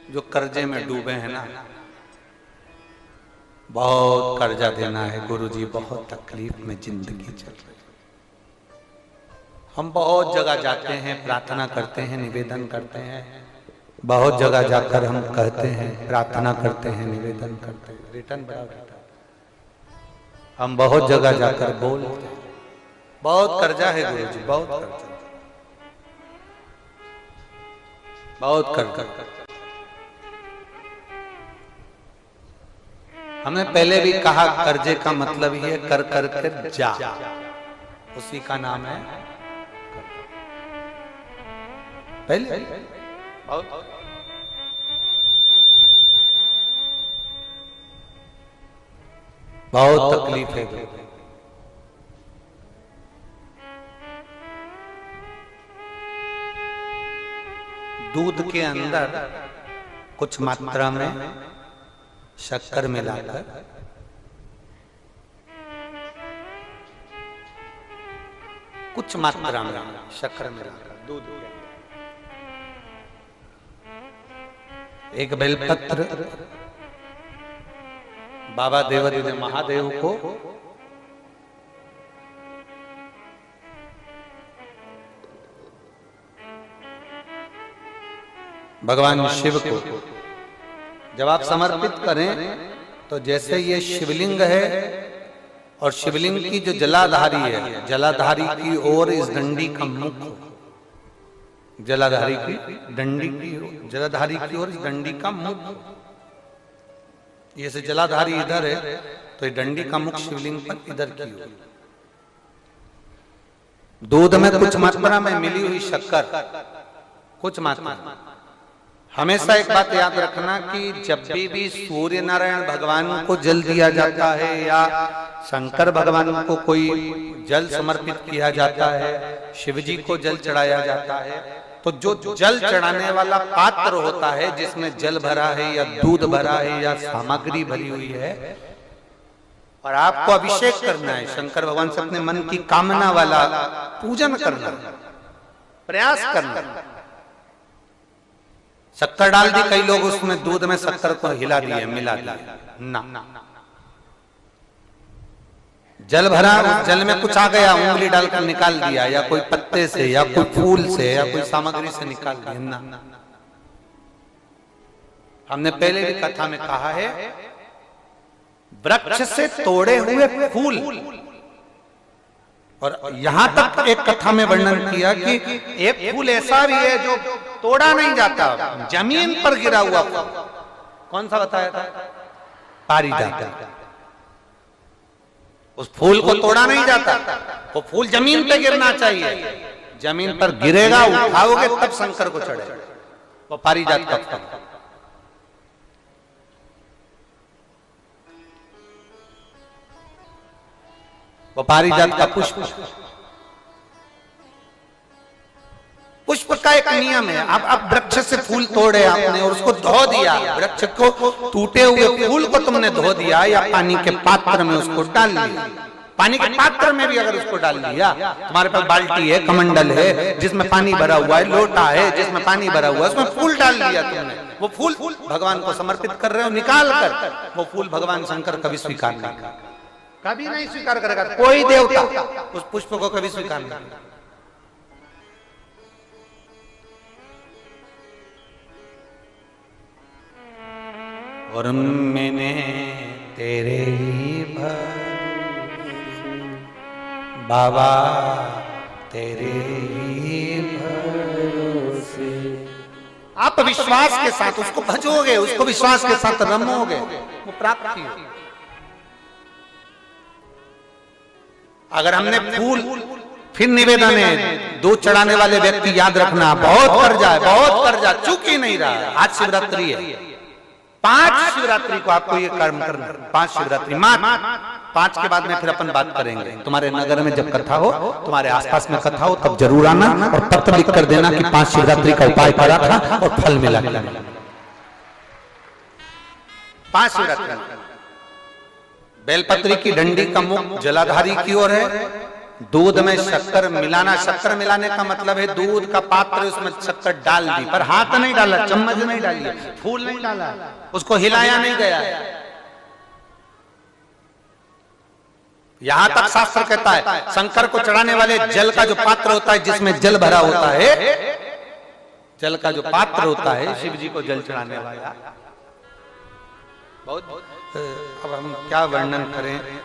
जो कर्जे में डूबे हैं ना, बहुत कर्जा देना है गुरुजी, बहुत तकलीफ में जिंदगी चल रही है। हम बहुत जगह जाते हैं, प्रार्थना करते हैं, निवेदन करते हैं, बहुत जगह जाकर हम कहते हैं, प्रार्थना करते हैं, निवेदन करते हैं, रिटर्न बड़ा रहता है। हम बहुत जगह जाकर बोलते हैं, बहुत कर्जा है गुरुजी, बहुत कर्जा, बहुत कर्जा। हमने पहले भी कहा कर्जे का मतलब ही है कर कर कर जा, उसी का नाम है पहले। बहुत तकलीफ है। दूध के अंदर कुछ मात्रा में शक्कर मिलाकर कुछ मात्रा में शक्कर मिलाकर दूध के अंदर एक बेलपत्र बाबा देवादिदेव महादेव को भगवान शिव को जब आप समर्पित करें तो जैसे ये शिवलिंग है और शिवलिंग की जो जलाधारी है, जलाधारी की ओर इस डंडी का मुख, जलाधारी की डंडी की, जलाधारी की ओर इस डंडी का मुख, ये से जलाधारी इधर है तो ये डंडी का मुख शिवलिंग पर इधर की ओर। दूध में कुछ मात्रा में मिली हुई शक्कर, कुछ मात्रा। हमेशा एक बात याद रखना कि जब भी सूर्य नारायण भगवान को जल दिया जाता है या शंकर भगवान को कोई जल समर्पित किया जाता है, शिव जी को जल चढ़ाया जाता है, तो जो जल चढ़ाने वाला पात्र होता है जिसमें जल भरा है या दूध भरा है या सामग्री भरी हुई है और आपको अभिषेक करना है, शंकर भगवान से अपने मन की कामना वाला पूजन करना, प्रयास करना। शक्कर डाल दी, कई लोग उसमें दूध में शक्कर को हिला दिए, मिला दिए ना, जल भरा, जल में कुछ आ गया, उंगली डालकर निकाल दिया या कोई पत्ते से या कोई फूल से या कोई सामग्री से निकाल दिया ना। हमने पहले भी कथा में कहा है, वृक्ष से तोड़े हुए फूल, और यहां तक एक कथा में वर्णन किया कि एक फूल ऐसा भी है जो तोड़ा नहीं जाता, जमीन पर गिरा हुआ फूल। कौन सा बताया था? पारिजात। उस फूल को तोड़ा नहीं जाता, वो फूल जमीन पे गिरना चाहिए, जमीन पर गिरेगा, उठाओगे तब शंकर को चढ़ेगा, वो पारिजात का फूल। वो पारिजात का पुष्प, पुष्प का एक नियम है। अब वृक्ष से फूल तोड़े आपने और उसको धो दिया, वृक्ष को, टूटे हुए फूल को तुमने धो दिया या पानी के पात्र में उसको डाल लिया, पानी के पात्र में भी अगर उसको डाल दिया, तुम्हारे पास बाल्टी है, कमंडल है जिसमें पानी भरा हुआ है, लोटा है जिसमें पानी भरा हुआ है, उसमें फूल डाल दिया तुमने, वो फूल भगवान को समर्पित कर रहे हो, निकाल कर वो फूल भगवान शंकर कभी स्वीकार नहीं करेगा, कभी नहीं स्वीकार करेगा, कोई देवता उस पुष्प को कभी स्वीकार नहीं करेगा। और मैंने तेरे ही बाबा तेरे ही भरोसे, आप विश्वास के साथ उसको भजोगे, उसको विश्वास के साथ रमोगे, वो प्राप्ति होगी। अगर हमने फूल, फिर निवेदन है, दूध चढ़ाने वाले व्यक्ति याद रखना, बहुत कर्जा है, बहुत कर्जा, चूक ही नहीं रहा है। आज शिवरात्रि है, 5 शिवरात्रि को आपको ये कर्म करना, 5 शिवरात्रि, 5 के बाद में फिर अपन बात करेंगे। तुम्हारे नगर में जब कथा हो, तुम्हारे आसपास में कथा हो, तब जरूर आना और पत्र लिख कर देना कि 5 शिवरात्रि का उपाय करा था और फल मिला। 5 शिवरात्रि, बेलपत्री की डंडी का मुख जलाधारी की ओर है दूध में शक्कर मिलाना, शक्कर मिलाने का मतलब है दूध का पात्र उसमें शक्कर डाल दी, पर हाथ नहीं डाला, चम्मच नहीं डाली, फूल नहीं डाला, उसको हिलाया नहीं गया। यहां तक शास्त्र कहता है शंकर को चढ़ाने वाले जल का जो पात्र होता है, जिसमें जल भरा होता है, जल का जो पात्र होता है शिव जी को जल चढ़ाने वाला, बहुत अब हम क्या वर्णन करें,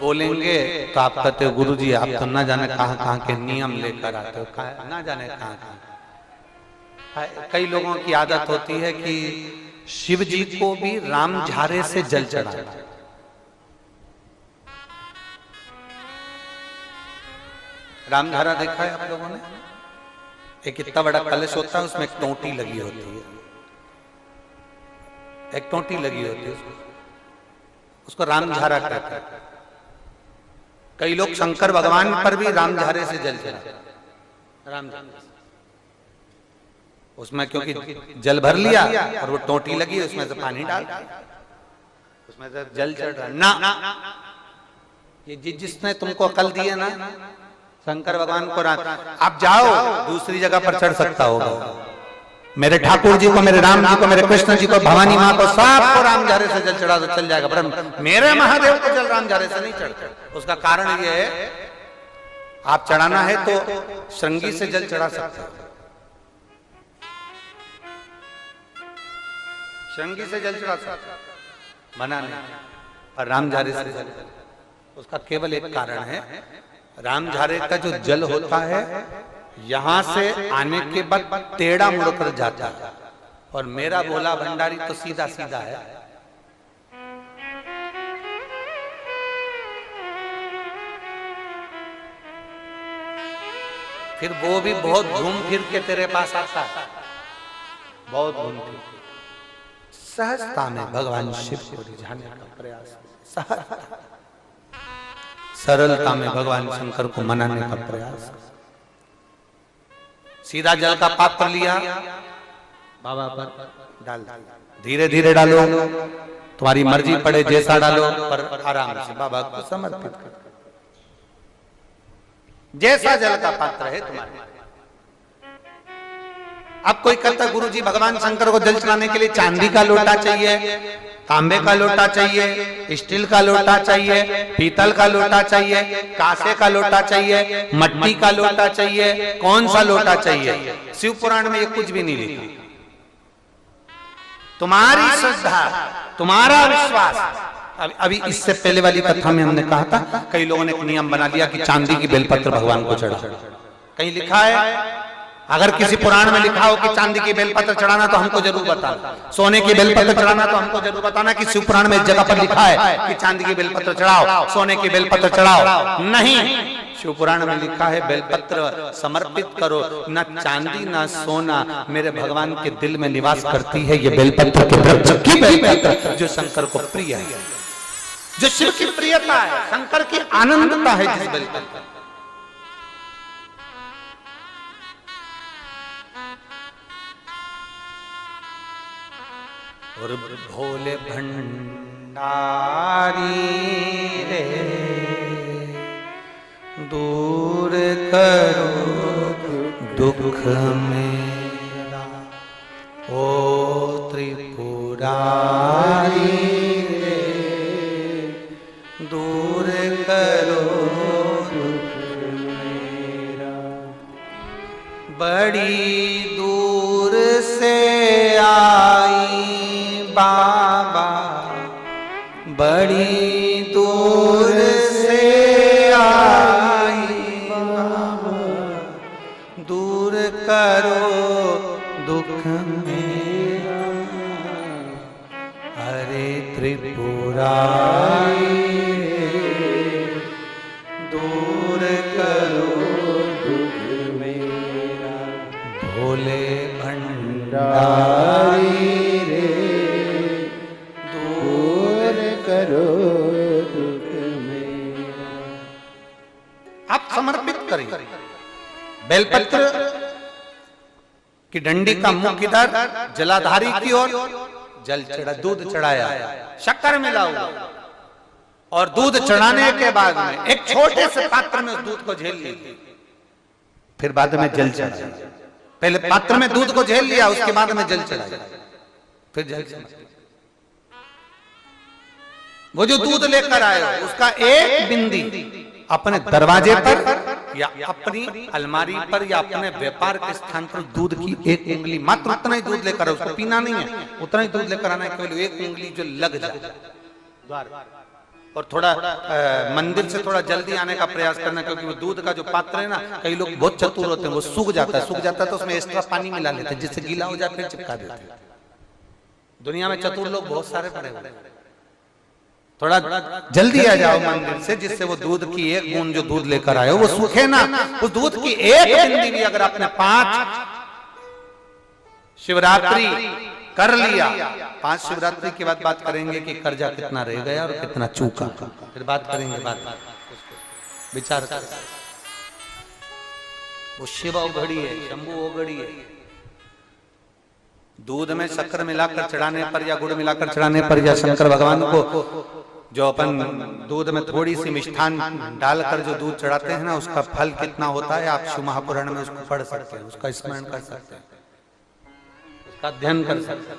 बोलेंगे तो आप कहते हो गुरु जी आप तो ना जाने कहां कहां के नियम लेकर आते हो, ना जाने कहां कहां। कई लोगों की आदत होती है कि शिव जी को भी राम झारे से जल चढ़ाना। राम झारा देखा है आप लोगों ने? एक इतना बड़ा कलश होता है, उसमें एक टोंटी लगी होती है, एक टोंटी लगी होती है, उसको राम झारा कहते हैं। कई लोग शंकर भगवान पर भी राम झारे से जल चढ़ाते, राम झारे उसमें, क्योंकि जल भर लिया और वो टोंटी लगी, उसमें से पानी डाल, उसमें से जल चढ़ रहा ना। ये जिसने तुमको अकल दी है ना, शंकर भगवान को आप जाओ दूसरी जगह पर चढ़ सकता होगा, मेरे ठाकुर जी को, मेरे राम जी को, मेरे कृष्ण जी को, भवानी माँ को, सबको राम झारे से जल चढ़ा तो चल जाएगा, पर मेरे महादेव को जल राम झारे से नहीं चढ़ता। उसका कारण ये है, आप चढ़ाना है तो श्रृंगी से जल चढ़ा सकते हो, श्रृंगी से जल चढ़ा सकते, मना नहीं, पर राम झारे से जल, उसका केवल एक कारण है, राम झारे का जो जल होता है यहां से आने के बाद टेढ़ा मुड़कर जाता है, और मेरा भोला भंडारी तो सीधा सीधा है। फिर वो भी बहुत घूम फिर के तेरे पास आता है, बहुत घूम फिर, सहजता में भगवान शिव को रिझाने का प्रयास, सहजता, सरलता में भगवान शंकर को मनाने का प्रयास। सीधा जल का पात्र लिया, बाबा पर डाल, धीरे धीरे डालो, तुम्हारी मर्जी पड़े जैसा डालो, पर आराम से बाबा को समर्पित कर, जैसा जल का पात्र है तुम्हारे। अब कोई कहता गुरु जी भगवान शंकर को जल चढ़ाने के लिए चांदी का लोटा चाहिए, तांबे का लोटा चाहिए, स्टील का लोटा चाहिए, पीतल का लोटा चाहिए, कांसे का लोटा चाहिए, मट्टी का लोटा चाहिए, कौन सा लोटा चाहिए? शिव पुराण में ये कुछ भी नहीं लिखा। तुम्हारी श्रद्धा, तुम्हारा विश्वास। अभी इससे पहले वाली कथा में हमने कहा था, कई लोगों ने एक नियम बना लिया कि चांदी की बेलपत्र भगवान को चढ़ा। कहीं लिखा है? अगर किसी पुराण में लिखा हो कि चांदी की बेलपत्र चढ़ाना तो हमको जरूर बताना, सोने की बेलपत्र चढ़ाना तो हमको जरूर बताना कि शिव पुराण में इस जगह पर लिखा है कि चांदी की बेलपत्र चढ़ाओ, सोने की बेलपत्र चढ़ाओ। नहीं, शिव पुराण में लिखा है बेलपत्र समर्पित करो, न चांदी न सोना मेरे भगवान के दिल में निवास करती है ये बेलपत्र के वृक्ष की बेलपत्र, जो शंकर को प्रिय है, जो शिव की प्रियता है, शंकर की आनंदता है जिस बेलपत्र। और भोले भंडारी रे दूर करो दुख मेरा, ओ त्रिपुरारी रे दूर करो दुख मेरा। बड़ी दूर से आई बाबा, बड़ी दूर से आई बाबा, दूर करो दुख मेरा। हरे त्रिपुरारी दूर करो दुख मेरा, भोले भंडारी करो दुख मेरा। आप समर्पित करें बेलपत्र की डंडी का मुख इधर, जलाधारी की ओर, जल चढ़ा, दूध चढ़ाया, शक्कर मिला हुआ, और दूध चढ़ाने के बाद में एक छोटे से पात्र में उस दूध को झेल लिया, फिर बाद में जल चढ़ाया। पहले पात्र में दूध को झेल लिया, उसके बाद में जल चढ़ाया, फिर जल चढ़ाया। वो जो दूध लेकर आए उसका एक बिंदी अपने दरवाजे पर या अपनी अलमारी पर या अपने व्यापार के स्थान पर दूध की एक उंगली, मात्र उतना ही दूध लेकर, उसको पीना नहीं है, उतना ही दूध लेकर आना है, केवल एक उंगली जो लग जाए द्वार, और थोड़ा मंदिर से थोड़ा जल्दी आने का प्रयास करना, क्योंकि वो दूध का जो पात्र है ना, कई लोग बहुत चतुर होते हैं, वो सूख जाता है तो उसमें एक्स्ट्रा पानी मिला लेते हैं, जिससे गीला हो जाए फिर चिपका देते हैं। दुनिया में चतुर लोग बहुत सारे पड़े हुए हैं। थोड़ा जल्दी आ जाओ मंदिर से, जिससे वो दूध की एक बूंद जो दूध लेकर आए वो सूखे ना। उस दूध की एक बूंद भी अगर आपने 5 शिवरात्रि कर लिया, 5 शिवरात्रि के बाद बात करेंगे कि कर्जा कितना रह गया और कितना चूका, फिर बात करेंगे, बात विचार कर। वो शिव औघड़ी है, शंभू औघड़ी है। दूध में शक्कर मिलाकर चढ़ाने पर या गुड़ मिलाकर चढ़ाने पर या शंकर भगवान को जो अपन दूध में थोड़ी सी मिष्ठान डालकर जो दूध चढ़ाते हैं ना, उसका फल कितना होता है आप शिव महापुराण में उसको पढ़ सकते हैं, उसका स्मरण कर सकते हैं, उसका अध्ययन कर सकते हैं।